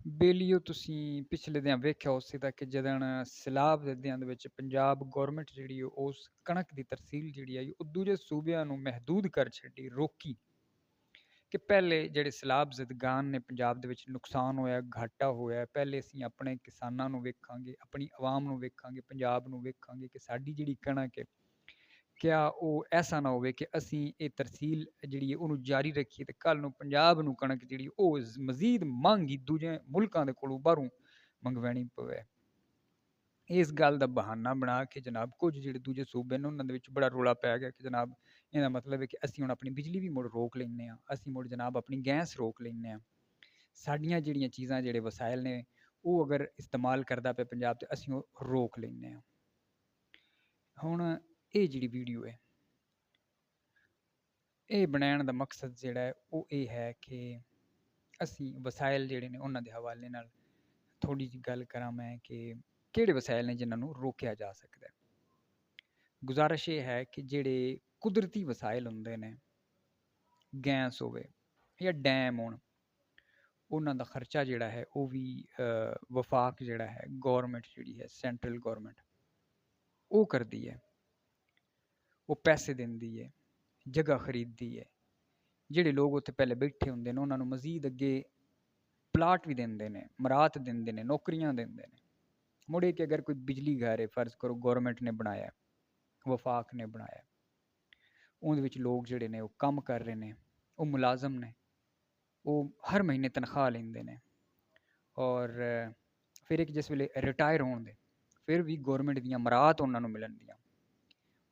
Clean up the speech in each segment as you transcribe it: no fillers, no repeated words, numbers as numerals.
ਬੇਲੀਓ ਤੁਸੀਂ ਪਿਛਲੇ ਦਿਨਾਂ ਵੇਖਿਆ ਉਸੇ ਦਾ ਕਿ ਜਦਣ ਸੈਲਾਬ ਦੇ ਦਿਨਾਂ ਦੇ ਵਿੱਚ ਪੰਜਾਬ ਗੌਰਮੈਂਟ ਜਿਹੜੀ ਉਹ ਉਸ ਕਣਕ ਦੀ ਤਰਸੀਲ ਜਿਹੜੀ ਆਈ ਉਹ ਦੂਜੇ ਸੂਬਿਆਂ ਨੂੰ ਮਹਿਦੂਦ ਕਰ ਛੱਡੀ, ਰੋਕੀ। ਕਿ ਪਹਿਲੇ ਜਿਹੜੇ ਸੈਲਾਬ ਜ਼ਦਗਾਨ ਨੇ ਪੰਜਾਬ ਦੇ ਵਿੱਚ ਨੁਕਸਾਨ ਹੋਇਆ, ਘਾਟਾ ਹੋਇਆ, ਪਹਿਲੇ ਅਸੀਂ ਆਪਣੇ ਕਿਸਾਨਾਂ ਨੂੰ ਵੇਖਾਂਗੇ, ਆਪਣੀ ਆਵਾਮ ਨੂੰ ਵੇਖਾਂਗੇ, ਪੰਜਾਬ ਨੂੰ ਵੇਖਾਂਗੇ ਕਿ ਸਾਡੀ ਜਿਹੜੀ ਕਣਕ ਹੈ, ਕਿਆ ਉਹ ਐਸਾ ਨਾ ਹੋਵੇ ਕਿ ਅਸੀਂ ਇਹ ਤਰਸੀਲ ਜਿਹੜੀ ਹੈ ਉਹਨੂੰ ਜਾਰੀ ਰੱਖੀਏ ਤੇ ਕੱਲ ਨੂੰ ਪੰਜਾਬ ਨੂੰ ਕਣਕ ਜਿਹੜੀ ਉਹ ਮਜ਼ੀਦ ਮਹਿੰਗੀ ਦੂਜੇ ਮੁਲਕਾਂ ਦੇ ਕੋਲੋਂ ਬਾਹਰੋਂ ਮੰਗਵਾਉਣੀ ਪਵੇ। ਇਸ ਗੱਲ ਦਾ ਬਹਾਨਾ ਬਣਾ ਕੇ ਜਨਾਬ ਕੁਝ ਜਿਹੜੇ ਦੂਜੇ ਸੂਬੇ ਨੇ ਉਹਨਾਂ ਦੇ ਵਿੱਚ ਬੜਾ ਰੌਲਾ ਪੈ ਗਿਆ ਕਿ ਜਨਾਬ ਇਹਦਾ ਮਤਲਬ ਹੈ ਕਿ ਅਸੀਂ ਹੁਣ ਆਪਣੀ ਬਿਜਲੀ ਵੀ ਮੁੜ ਰੋਕ ਲੈਂਦੇ ਹਾਂ, ਅਸੀਂ ਮੁੜ ਜਨਾਬ ਆਪਣੀ ਗੈਸ ਰੋਕ ਲੈਂਦੇ ਹਾਂ, ਸਾਡੀਆਂ ਜਿਹੜੀਆਂ ਚੀਜ਼ਾਂ ਜਿਹੜੇ ਵਸਾਇਲ ਨੇ ਉਹ ਅਗਰ ਇਸਤੇਮਾਲ ਕਰਦਾ ਪਿਆ ਪੰਜਾਬ ਤੇ ਅਸੀਂ ਉਹ ਰੋਕ ਲੈਂਦੇ ਹਾਂ। ਹੁਣ ਇਹ ਜਿਹੜੀ ਵੀਡੀਓ ਹੈ ਇਹ ਬਣਾਉਣ ਦਾ ਮਕਸਦ ਜਿਹੜਾ ਹੈ ਉਹ ਇਹ ਹੈ ਕਿ ਅਸੀਂ ਵਸਾਇਲ ਜਿਹੜੇ ਨੇ ਉਹਨਾਂ ਦੇ ਹਵਾਲੇ ਨਾਲ ਥੋੜ੍ਹੀ ਜਿਹੀ ਗੱਲ ਕਰਾਂ ਮੈਂ ਕਿ ਕਿਹੜੇ ਵਸਾਇਲ ਨੇ ਜਿਨ੍ਹਾਂ ਨੂੰ ਰੋਕਿਆ ਜਾ ਸਕਦਾ ਹੈ। ਗੁਜ਼ਾਰਿਸ਼ ਇਹ ਹੈ ਕਿ ਜਿਹੜੇ ਕੁਦਰਤੀ ਵਸਾਇਲ ਹੁੰਦੇ ਨੇ, ਗੈਸ ਹੋਵੇ ਜਾਂ ਡੈਮ ਹੋਣ, ਉਹਨਾਂ ਦਾ ਖਰਚਾ ਜਿਹੜਾ ਹੈ ਉਹ ਵੀ ਵਫਾਕ ਜਿਹੜਾ ਹੈ ਗੌਰਮੈਂਟ ਜਿਹੜੀ ਹੈ ਸੈਂਟਰਲ ਗੌਰਮੈਂਟ ਉਹ ਕਰਦੀ ਹੈ, ਉਹ ਪੈਸੇ ਦਿੰਦੀ ਹੈ, ਜਗ੍ਹਾ ਖਰੀਦਦੀ ਹੈ, ਜਿਹੜੇ ਲੋਕ ਉੱਥੇ ਪਹਿਲੇ ਬੈਠੇ ਹੁੰਦੇ ਨੇ ਉਹਨਾਂ ਨੂੰ ਮਜ਼ੀਦ ਅੱਗੇ ਪਲਾਟ ਵੀ ਦਿੰਦੇ ਨੇ, ਮਰਾਤ ਦਿੰਦੇ ਨੇ, ਨੌਕਰੀਆਂ ਦਿੰਦੇ ਨੇ। ਮੁੜੇ ਕਿ ਅਗਰ ਕੋਈ ਬਿਜਲੀ ਘਰ ਹੈ ਫਰਜ਼ ਕਰੋ ਗੌਰਮੈਂਟ ਨੇ ਬਣਾਇਆ, ਵਫਾਕ ਨੇ ਬਣਾਇਆ, ਉਹਦੇ ਵਿੱਚ ਲੋਕ ਜਿਹੜੇ ਨੇ ਉਹ ਕੰਮ ਕਰ ਰਹੇ ਨੇ, ਉਹ ਮੁਲਾਜ਼ਮ ਨੇ, ਉਹ ਹਰ ਮਹੀਨੇ ਤਨਖਾਹ ਲੈਂਦੇ ਨੇ ਔਰ ਫਿਰ ਇੱਕ ਜਿਸ ਵੇਲੇ ਰਿਟਾਇਰ ਹੋਣ ਦੇ ਫਿਰ ਵੀ ਗੌਰਮੈਂਟ ਦੀਆਂ ਮਰਾਤ ਉਹਨਾਂ ਨੂੰ ਮਿਲਣਗੀਆਂ।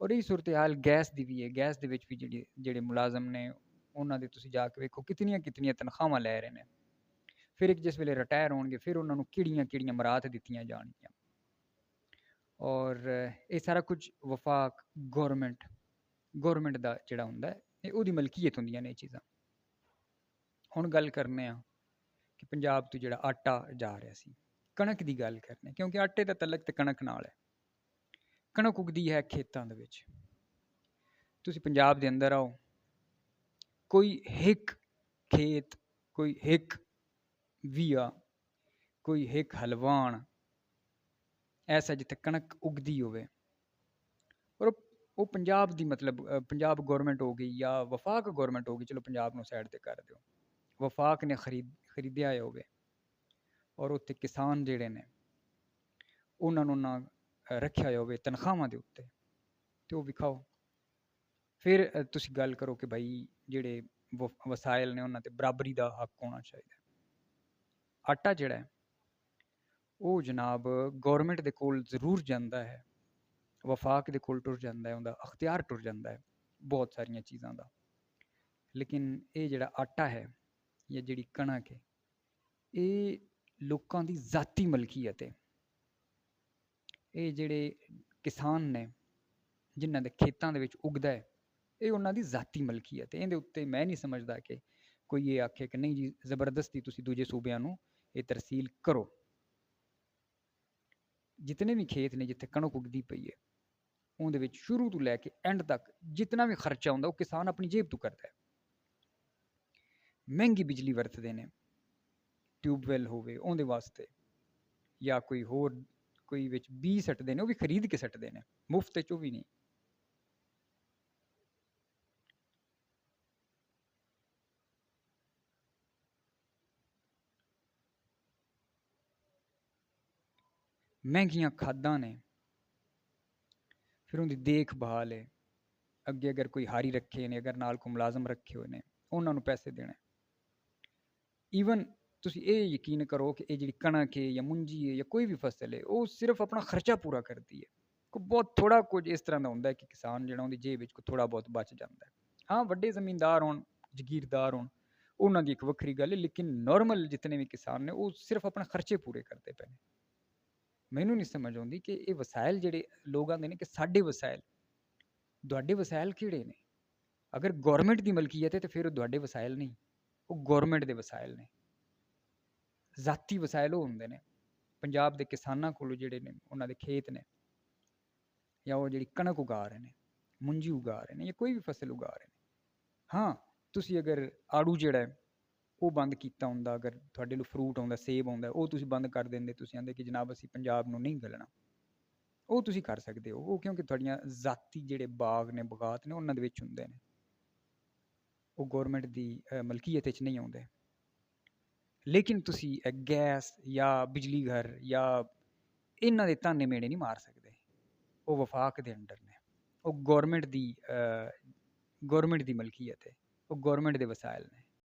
ਔਰ ਇਹ ਸੂਰਤ ਹਾਲ ਗੈਸ ਦੀ ਵੀ ਹੈ, ਗੈਸ ਦੇ ਵਿੱਚ ਵੀ ਜਿਹੜੇ ਮੁਲਾਜ਼ਮ ਨੇ ਉਹਨਾਂ ਦੇ ਤੁਸੀਂ ਜਾ ਕੇ ਵੇਖੋ ਕਿਤਨੀਆਂ ਕਿਤਨੀਆਂ ਤਨਖਾਹਾਂ ਲੈ ਰਹੇ ਨੇ। ਫਿਰ ਇੱਕ ਜਿਸ ਵੇਲੇ ਰਿਟਾਇਰ ਹੋਣਗੇ ਫਿਰ ਉਹਨਾਂ ਨੂੰ ਕਿਹੜੀਆਂ ਕਿਹੜੀਆਂ ਮਰਾਤ ਦਿੱਤੀਆਂ ਜਾਣਗੀਆਂ। ਔਰ ਇਹ ਸਾਰਾ ਕੁਝ ਵਫਾਕ ਗੌਰਮੈਂਟ ਦਾ ਜਿਹੜਾ ਹੁੰਦਾ ਹੈ ਇਹ ਉਹਦੀ ਮਲਕੀਅਤ ਹੁੰਦੀਆਂ ਨੇ ਇਹ ਚੀਜ਼ਾਂ। ਹੁਣ ਗੱਲ ਕਰਨੇ ਆ ਕਿ ਪੰਜਾਬ ਤੋਂ ਜਿਹੜਾ ਆਟਾ ਜਾ ਰਿਹਾ ਸੀ, ਕਣਕ ਦੀ ਗੱਲ ਕਰਨੇ ਕਿਉਂਕਿ ਆਟੇ ਦਾ ਤਲਕ ਤੇ ਕਣਕ ਨਾਲ ਹੈ। ਕਣਕ ਉਗਦੀ ਹੈ ਖੇਤਾਂ ਦੇ ਵਿੱਚ। ਤੁਸੀਂ ਪੰਜਾਬ ਦੇ ਅੰਦਰ ਆਓ, ਕੋਈ ਹਿੱਕ ਖੇਤ, ਕੋਈ ਹਿੱਕ ਵੀਆ, ਕੋਈ ਹਿੱਕ ਹਲਵਾਨ ਐਸਾ ਜਿੱਥੇ ਕਣਕ ਉਗਦੀ ਹੋਵੇ। ਔਰ ਉਹ ਪੰਜਾਬ ਦੀ ਮਤਲਬ ਪੰਜਾਬ ਗੌਰਮੈਂਟ ਹੋ ਗਈ ਜਾਂ ਵਫਾਕ ਗੌਰਮੈਂਟ ਹੋ ਗਈ, ਚਲੋ ਪੰਜਾਬ ਨੂੰ ਸਾਈਡ ਤੇ ਕਰ ਦਿਓ, ਵਫਾਕ ਨੇ ਖਰੀਦਿਆ ਹੋਵੇ ਔਰ ਉੱਥੇ ਕਿਸਾਨ ਜਿਹੜੇ ਨੇ ਉਹਨਾਂ ਨੂੰ ਨਾ ਰੱਖਿਆ ਹੋਵੇ ਤਨਖਾਹਾਂ ਦੇ ਉੱਤੇ ਤੇ ਉਹ ਵਿਖਾਓ। ਫਿਰ ਤੁਸੀਂ ਗੱਲ ਕਰੋ ਕਿ ਭਾਈ ਜਿਹੜੇ ਵਸਾਇਲ ਨੇ ਉਹਨਾਂ ਤੇ ਬਰਾਬਰੀ ਦਾ ਹੱਕ ਹੋਣਾ ਚਾਹੀਦਾ। ਆਟਾ ਜਿਹੜਾ ਹੈ ਉਹ ਜਨਾਬ ਗੌਰਮੈਂਟ ਦੇ ਕੋਲ ਜ਼ਰੂਰ ਜਾਂਦਾ ਹੈ, ਵਫਾਕ ਦੇ ਕੋਲ ਟੁਰ ਜਾਂਦਾ ਹੈ, ਉਹਦਾ ਅਖਤਿਆਰ ਟੁਰ ਜਾਂਦਾ ਹੈ ਬਹੁਤ ਸਾਰੀਆਂ ਚੀਜ਼ਾਂ ਦਾ। ਲੇਕਿਨ ਇਹ ਜਿਹੜਾ ਆਟਾ ਹੈ ਜਾਂ ਜਿਹੜੀ ਕਣਕ ਹੈ ਇਹ ਲੋਕਾਂ ਦੀ ਜ਼ਾਤੀ ਮਲਕੀਅਤ ਹੈ। ਇਹ ਜਿਹੜੇ ਕਿਸਾਨ ਨੇ ਜਿਨ੍ਹਾਂ ਦੇ ਖੇਤਾਂ ਦੇ ਵਿੱਚ ਉਗਦਾ ਹੈ ਇਹ ਉਹਨਾਂ ਦੀ ਜ਼ਾਤੀ ਮਲਕੀਅਤ ਹੈ। ਇਹਦੇ ਉੱਤੇ ਮੈਂ ਨਹੀਂ ਸਮਝਦਾ ਕਿ ਕੋਈ ਇਹ ਆਖੇ ਕਿ ਨਹੀਂ ਜੀ ਜ਼ਬਰਦਸਤੀ ਤੁਸੀਂ ਦੂਜੇ ਸੂਬਿਆਂ ਨੂੰ ਇਹ ਤਰਸੀਲ ਕਰੋ। ਜਿਤਨੇ ਵੀ ਖੇਤ ਨੇ ਜਿੱਥੇ ਕਣਕ ਉਗਦੀ ਪਈ ਹੈ ਉਹਦੇ ਵਿੱਚ ਸ਼ੁਰੂ ਤੋਂ ਲੈ ਕੇ ਐਂਡ ਤੱਕ ਜਿਤਨਾ ਵੀ ਖਰਚਾ ਹੁੰਦਾ ਉਹ ਕਿਸਾਨ ਆਪਣੀ ਜੇਬ ਤੋਂ ਕਰਦਾ ਹੈ। ਮਹਿੰਗੀ ਬਿਜਲੀ ਵਰਤਦੇ ਨੇ, ਟਿਊਬਵੈਲ ਹੋਵੇ ਉਹਦੇ ਵਾਸਤੇ, ਜਾਂ ਕੋਈ ਹੋਰ ਕੋਈ ਵਿੱਚ ਬੀਜ ਸੱਟਦੇ ਨੇ ਉਹ ਵੀ ਖਰੀਦ ਕੇ ਸੱਟਦੇ ਨੇ, ਮੁਫਤ 'ਚ ਉਹ ਵੀ ਨਹੀਂ। ਮਹਿੰਗੀਆਂ ਖਾਦਾਂ ਨੇ, ਫਿਰ ਉਹਦੀ ਦੇਖਭਾਲ ਹੈ, ਅੱਗੇ ਅਗਰ ਕੋਈ ਹਾਰੀ ਰੱਖੇ ਨੇ, ਅਗਰ ਨਾਲ ਕੋਈ ਮੁਲਾਜ਼ਮ ਰੱਖੇ ਹੋਏ ਨੇ ਉਹਨਾਂ ਨੂੰ ਪੈਸੇ ਦੇਣੇ। ਈਵਨ ਤੁਸੀਂ ਇਹ ਯਕੀਨ ਕਰੋ ਕਿ ਇਹ ਜਿਹੜੀ ਕਣਕ ਹੈ ਜਾਂ ਮੁੰਜੀ ਹੈ ਜਾਂ ਕੋਈ ਵੀ ਫਸਲ ਹੈ ਉਹ ਸਿਰਫ ਆਪਣਾ ਖਰਚਾ ਪੂਰਾ ਕਰਦੀ ਹੈ। ਕੋਈ ਬਹੁਤ ਥੋੜਾ ਕੁਝ ਇਸ ਤਰ੍ਹਾਂ ਦਾ ਹੁੰਦਾ ਹੈ ਕਿ ਕਿਸਾਨ ਜਿਹੜਾ ਉਹਦੀ ਜੇਬ ਵਿੱਚ ਕੋਈ ਥੋੜਾ ਬਹੁਤ ਬਚ ਜਾਂਦਾ ਹੈ। ਹਾਂ ਵੱਡੇ ਜ਼ਮੀਨਦਾਰ ਹੋਣ, ਜ਼ਗੀਰਦਾਰ ਹੋਣ, ਉਹਨਾਂ ਦੀ ਇੱਕ ਵੱਖਰੀ ਗੱਲ ਹੈ, ਲੇਕਿਨ ਨਾਰਮਲ ਜਿਤਨੇ ਵੀ ਕਿਸਾਨ ਨੇ ਉਹ ਸਿਰਫ ਆਪਣਾ ਖਰਚੇ ਪੂਰੇ ਕਰਦੇ ਪਏ ਨੇ। ਮੈਨੂੰ ਨਹੀਂ ਸਮਝ ਆਉਂਦੀ ਕਿ ਇਹ ਵਸਾਇਲ ਜਿਹੜੇ ਲੋਕ ਆਉਂਦੇ ਨੇ ਕਿ ਸਾਡੇ ਵਸਾਇਲ, ਤੁਹਾਡੇ ਵਸਾਇਲ ਕਿਹੜੇ ਨੇ? ਅਗਰ ਗੌਰਮੈਂਟ ਦੀ ਮਲਕੀਅਤ ਹੈ ਤੇ ਫਿਰ ਉਹ ਤੁਹਾਡੇ ਵਸਾਇਲ ਨਹੀਂ, ਉਹ ਗੌਰਮੈਂਟ ਦੇ ਵਸਾਇਲ ਨੇ। ਜ਼ਾਤੀ ਵਸਾਇਲ ਉਹ ਹੁੰਦੇ ਨੇ ਪੰਜਾਬ ਦੇ ਕਿਸਾਨਾਂ ਕੋਲ ਜਿਹੜੇ ਨੇ ਉਹਨਾਂ ਦੇ ਖੇਤ ਨੇ, ਜਾਂ ਉਹ ਜਿਹੜੀ ਕਣਕ ਉਗਾ ਰਹੇ ਨੇ, ਮੁੰਜੀ ਉਗਾ ਰਹੇ ਨੇ, ਜਾਂ ਕੋਈ ਵੀ ਫਸਲ ਉਗਾ ਰਹੇ ਨੇ। ਹਾਂ ਤੁਸੀਂ ਅਗਰ ਆੜੂ ਜਿਹੜਾ ਹੈ ਉਹ ਬੰਦ ਕੀਤਾ ਹੁੰਦਾ, ਅਗਰ ਤੁਹਾਡੇ ਕੋਲ ਫਰੂਟ ਆਉਂਦਾ, ਸੇਬ ਆਉਂਦਾ, ਉਹ ਤੁਸੀਂ ਬੰਦ ਕਰ ਦਿੰਦੇ, ਤੁਸੀਂ ਕਹਿੰਦੇ ਕਿ ਜਨਾਬ ਅਸੀਂ ਪੰਜਾਬ ਨੂੰ ਨਹੀਂ ਗਲਣਾ, ਉਹ ਤੁਸੀਂ ਕਰ ਸਕਦੇ ਹੋ। ਉਹ ਕਿਉਂਕਿ ਤੁਹਾਡੀਆਂ ਜ਼ਾਤੀ ਜਿਹੜੇ ਬਾਗ ਨੇ, ਬਗਾਤ ਨੇ, ਉਹਨਾਂ ਦੇ ਵਿੱਚ ਹੁੰਦੇ ਨੇ, ਉਹ ਗੌਰਮੈਂਟ ਦੀ ਮਲਕੀਅਤ ਵਿੱਚ ਨਹੀਂ ਆਉਂਦੇ। ਲੇਕਿਨ ਤੁਸੀਂ ਗੈਸ ਜਾਂ ਬਿਜਲੀ ਘਰ ਜਾਂ ਇਹਨਾਂ ਦੇ ਤਾਨੇ ਮੇੜੇ ਨਹੀਂ ਮਾਰ ਸਕਦੇ। ਉਹ ਵਫਾਕ ਦੇ ਅੰਡਰ ਨੇ, ਉਹ ਗੌਰਮੈਂਟ ਦੀ ਮਲਕੀਅਤ ਹੈ, ਉਹ ਗੌਰਮੈਂਟ ਦੇ ਵਸਾਇਲ ਨੇ।